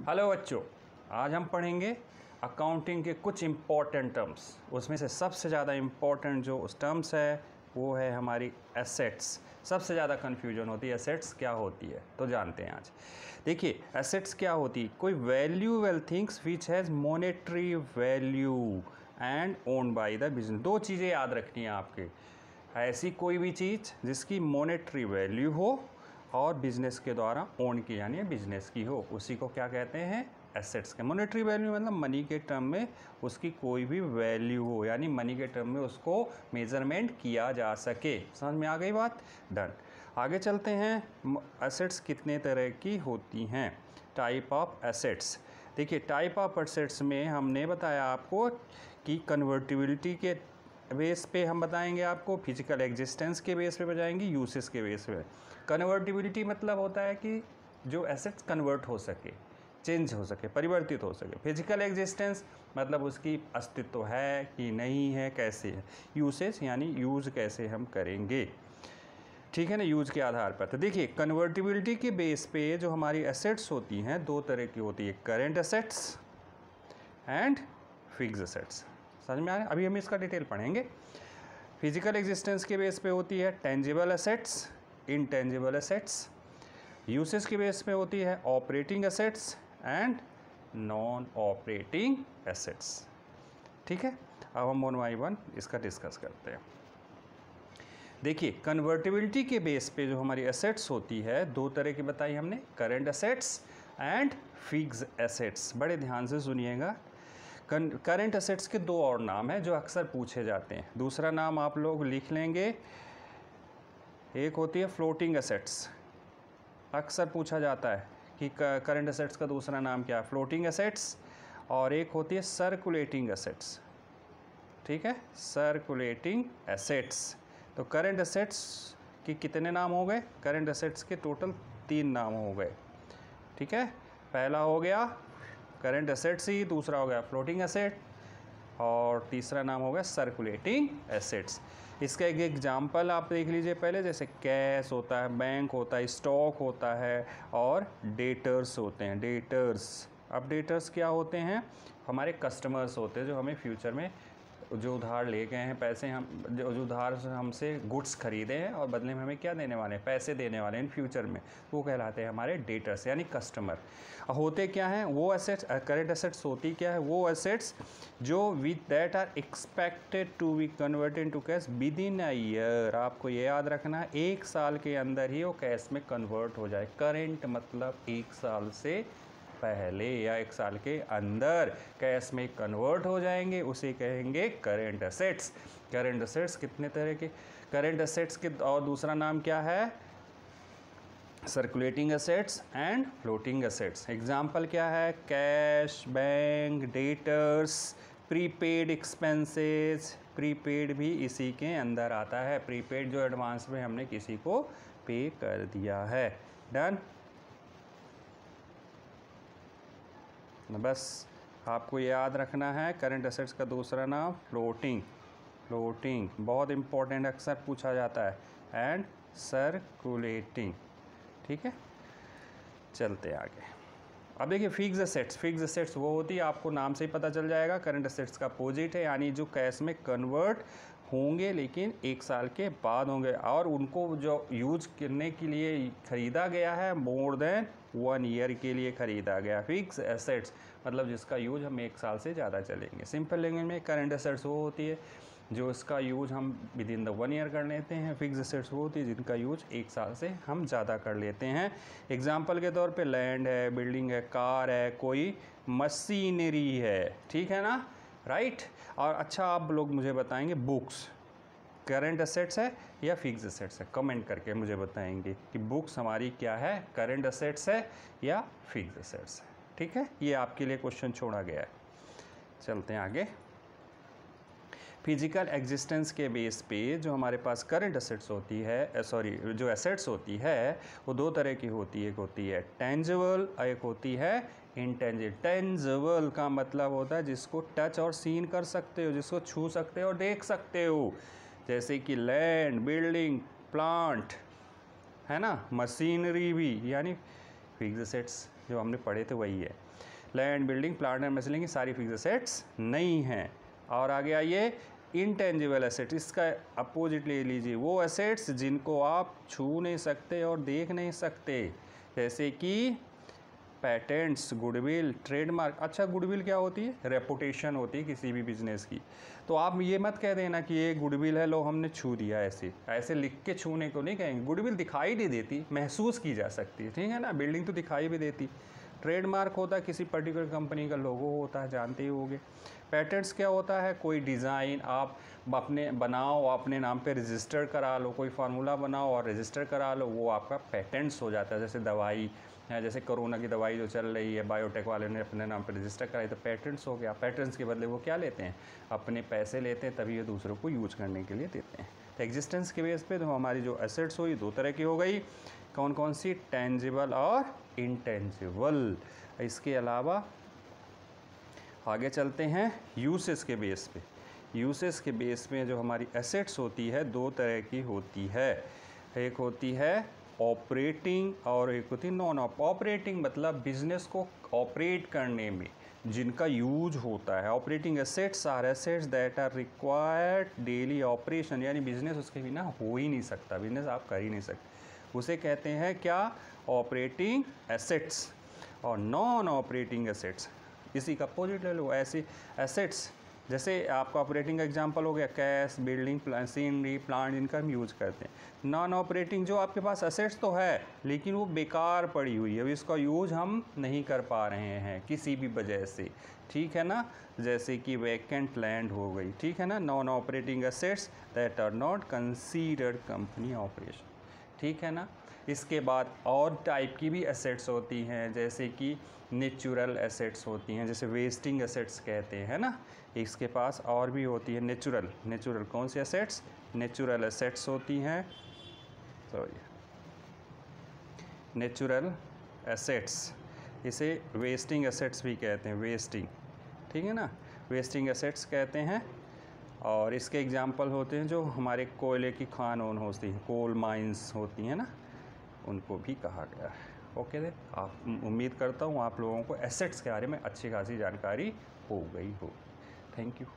Hello बच्चों, आज हम पढ़ेंगे अकाउंटिंग के कुछ इम्पॉर्टेंट टर्म्स। उसमें से सबसे ज़्यादा इम्पॉर्टेंट जो उस टर्म्स है वो है हमारी एसेट्स। सबसे ज़्यादा कन्फ्यूजन होती है एसेट्स क्या होती है, तो जानते हैं आज। देखिए एसेट्स क्या होती है, कोई valuable things which has monetary value and owned by the business. दो चीज़ें याद रखनी है आपके, ऐसी कोई भी चीज़ जिसकी मॉनेटरी वैल्यू हो और बिजनेस के द्वारा ओन की यानी बिजनेस की हो, उसी को क्या कहते हैं, एसेट्स के। मॉनेटरी वैल्यू मतलब मनी के टर्म में उसकी कोई भी वैल्यू हो, यानी मनी के टर्म में उसको मेजरमेंट किया जा सके। समझ में आ गई बात? डन। आगे चलते हैं। एसेट्स कितने तरह की होती हैं, टाइप ऑफ एसेट्स। देखिए टाइप ऑफ एसेट्स में हमने बताया आपको कि कन्वर्टिबिलिटी के बेस पे हम बताएंगे आपको, फिजिकल एग्जिस्टेंस के बेस पे बताएंगे, यूसेस के बेस पे। कन्वर्टिबिलिटी मतलब होता है कि जो एसेट्स कन्वर्ट हो सके, चेंज हो सके, परिवर्तित हो सके। फिजिकल एग्जिस्टेंस मतलब उसकी अस्तित्व है कि नहीं है, कैसे है। यूसेस यानी यूज़ कैसे हम करेंगे, ठीक है ना, यूज के आधार पर। तो देखिए कन्वर्टिबिलिटी के बेस पे जो हमारी एसेट्स होती हैं दो तरह की होती है, current assets and fixed assets. समझ में आ रहा है? अभी हम इसका डिटेल पढ़ेंगे। फिजिकल एग्जिस्टेंस के बेस पे होती है tangible assets, intangible assets. Uses के बेस पे होती है operating assets and non operating assets. ठीक है, अब हम वन बाई वन इसका डिस्कस करते हैं। देखिए कन्वर्टिबिलिटी के बेस पे जो हमारी एसेट्स होती है दो तरह की बताई हमने, current assets and fixed assets. बड़े ध्यान से सुनिएगा। करेंट एसेट्स के दो और नाम हैं जो अक्सर पूछे जाते हैं। दूसरा नाम आप लोग लिख लेंगे, एक होती है फ्लोटिंग एसेट्स। अक्सर पूछा जाता है कि करेंट एसेट्स का दूसरा नाम क्या है, फ्लोटिंग एसेट्स। और एक होती है सर्कुलेटिंग एसेट्स। ठीक है, सर्कुलेटिंग एसेट्स। तो करेंट एसेट्स के कितने नाम हो गए, करेंट एसेट्स के टोटल 3 नाम हो गए। ठीक है, पहला हो गया करेंट एसेट्स ही, दूसरा हो गया फ्लोटिंग एसेट और तीसरा नाम हो गया सर्कुलेटिंग एसेट्स। इसका एक एग्जांपल आप देख लीजिए पहले, जैसे कैश होता है, बैंक होता है, स्टॉक होता है और डेटर्स होते हैं। डेटर्स, अब डेटर्स क्या होते हैं, हमारे कस्टमर्स होते हैं जो हमें फ्यूचर में जो उधार ले गए हैं पैसे, हम जो उधार हमसे गुड्स खरीदे हैं और बदले में हमें क्या देने वाले हैं, पैसे देने वाले हैं इन फ्यूचर में, वो कहलाते हैं हमारे डेटर्स यानी कस्टमर। होते क्या हैं वो एसेट्स, करेंट एसेट्स होती क्या है, वो एसेट्स जो with that are expected to be converted into cash within a year. आपको ये याद रखना है, 1 साल के अंदर ही वो कैश में कन्वर्ट हो जाए। करेंट मतलब 1 साल से पहले या 1 साल के अंदर कैश में कन्वर्ट हो जाएंगे, उसे कहेंगे करेंट एसेट्स। करेंट एसेट्स कितने तरह के, करेंट एसेट्स के और दूसरा नाम क्या है, circulating assets and floating assets. Example क्या है, cash, bank, debtors, prepaid expenses. Prepaid भी इसी के अंदर आता है, प्रीपेड जो एडवांस में हमने किसी को पे कर दिया है। डन। बस आपको याद रखना है करेंट एसेट्स का दूसरा नाम फ्लोटिंग, फ्लोटिंग बहुत इंपॉर्टेंट, अक्सर पूछा जाता है, एंड सर्कुलेटिंग। ठीक है, चलते आगे। अब देखिए फिक्स्ड एसेट्स। फिक्स्ड एसेट्स वो होती है, आपको नाम से ही पता चल जाएगा, करेंट एसेट्स का अपोजिट है, यानी जो कैश में कन्वर्ट होंगे लेकिन 1 साल के बाद होंगे और उनको जो यूज करने के लिए ख़रीदा गया है मोर देन 1 ईयर के लिए ख़रीदा गया। फिक्स एसेट्स मतलब जिसका यूज हम 1 साल से ज़्यादा चलेंगे। सिंपल लैंग्वेज में करेंट एसेट्स वो होती है जो इसका यूज हम विद इन द 1 ईयर कर लेते हैं। फिक्स एसेट्स वो होती है जिनका यूज 1 साल से हम ज़्यादा कर लेते हैं। एग्जाम्पल के तौर पे लैंड है, बिल्डिंग है, कार है, कोई मशीनरी है। ठीक है ना, राइट। और अच्छा आप लोग मुझे बताएंगे बुक्स करेंट एसेट्स है या फिक्स एसेट्स है, कमेंट करके मुझे बताएंगे कि बुक्स हमारी क्या है, करेंट एसेट्स है या फिक्स एसेट्स है। ठीक है, ये आपके लिए क्वेश्चन छोड़ा गया है। चलते हैं आगे। फिजिकल एग्जिस्टेंस के बेस पे जो हमारे पास करंट एसेट्स होती है, जो एसेट्स होती है वो दो तरह की होती है। एक होती है टेंजिबल, एक होती है इंटेंजिबल। टेंजिबल का मतलब होता है जिसको टच और सीन कर सकते हो, जिसको छू सकते हो और देख सकते हो, जैसे कि लैंड, बिल्डिंग, प्लांट, है ना, मशीनरी भी, यानी फिक्स्ड एसेट्स जो हमने पढ़े थे वही है। Land, building, plant and machinery सारी फिक्स एसेट्स नहीं हैं। और आगे आइए, इनटेंजिबल एसेट, इसका अपोजिट ले लीजिए, वो एसेट्स जिनको आप छू नहीं सकते और देख नहीं सकते, जैसे कि पैटेंट्स, गुडविल, ट्रेडमार्क। अच्छा, गुडविल क्या होती है? रेपुटेशन होती है किसी भी बिजनेस की। तो आप ये मत कह देना कि ये गुडविल है, लो हमने छू दिया, ऐसे ऐसे लिख के छूने को नहीं कहेंगे। गुडविल दिखाई नहीं देती, महसूस की जा सकती है, ठीक है ना। बिल्डिंग तो दिखाई भी देती। ट्रेडमार्क होता है किसी पर्टिकुलर कंपनी का लोगो होता है, जानते ही होंगे। पैटेंट्स क्या होता है? कोई डिज़ाइन आप अपने बनाओ, अपने नाम पे रजिस्टर करा लो, कोई फार्मूला बनाओ और रजिस्टर करा लो, वो आपका पैटेंट्स हो जाता है। जैसे दवाई है, जैसे कोरोना की दवाई जो चल रही है, बायोटेक वाले ने अपने नाम पे रजिस्टर कराई, तो पैटेंट्स हो गया। पैटेंट्स के बदले वो क्या लेते हैं? अपने पैसे लेते हैं, तभी ये दूसरों को यूज करने के लिए देते हैं। तो एग्जिस्टेंस के बेस पे तो हमारी जो एसेट्स हुई दो तरह की हो गई। कौन कौन सी? टेंजिबल और इंटेंजिबल। इसके अलावा आगे चलते हैं यूसेस के बेस पे। यूसेस के बेस में जो हमारी एसेट्स होती है दो तरह की होती है। एक होती है ऑपरेटिंग और एक होती है नॉन ऑपरेटिंग, मतलब बिजनेस को ऑपरेट करने में जिनका यूज होता है। Operating assets are assets that are required daily operation, यानी बिजनेस उसके बिना हो ही नहीं सकता, बिजनेस आप कर ही नहीं सकते, उसे कहते हैं क्या? Operating assets. और नॉन ऑपरेटिंग एसेट्स, इसी का अपोजिट ले लो, ऐसी एसेट्स जैसे आपका ऑपरेटिंग का एग्जांपल हो गया कैश, बिल्डिंग, मशीनरी, प्लांट, इनका हम यूज़ करते हैं। नॉन ऑपरेटिंग, जो आपके पास एसेट्स तो है लेकिन वो बेकार पड़ी हुई है, अभी इसका यूज़ हम नहीं कर पा रहे हैं किसी भी वजह से, ठीक है ना। जैसे कि वैकेंट लैंड हो गई, ठीक है ना। Non operating assets that are not considered company operation, ठीक है ना। इसके बाद और टाइप की भी एसेट्स होती हैं, जैसे कि नेचुरल एसेट्स होती हैं, जैसे वेस्टिंग एसेट्स कहते हैं ना। इसके पास और भी होती है नेचुरल कौन सी एसेट्स? नेचुरल एसेट्स होती हैं, सॉरी, नेचुरल एसेट्स, इसे वेस्टिंग एसेट्स भी कहते हैं, वेस्टिंग, ठीक है ना, वेस्टिंग एसेट्स कहते हैं। और इसके एग्जांपल होते हैं जो हमारे कोयले की खान होती हैं, कोल माइंस होती हैं ना, उनको भी कहा गया है। ओके दे, आप उम्मीद करता हूँ आप लोगों को एसेट्स के बारे में अच्छी खासी जानकारी हो गई हो। Thank you.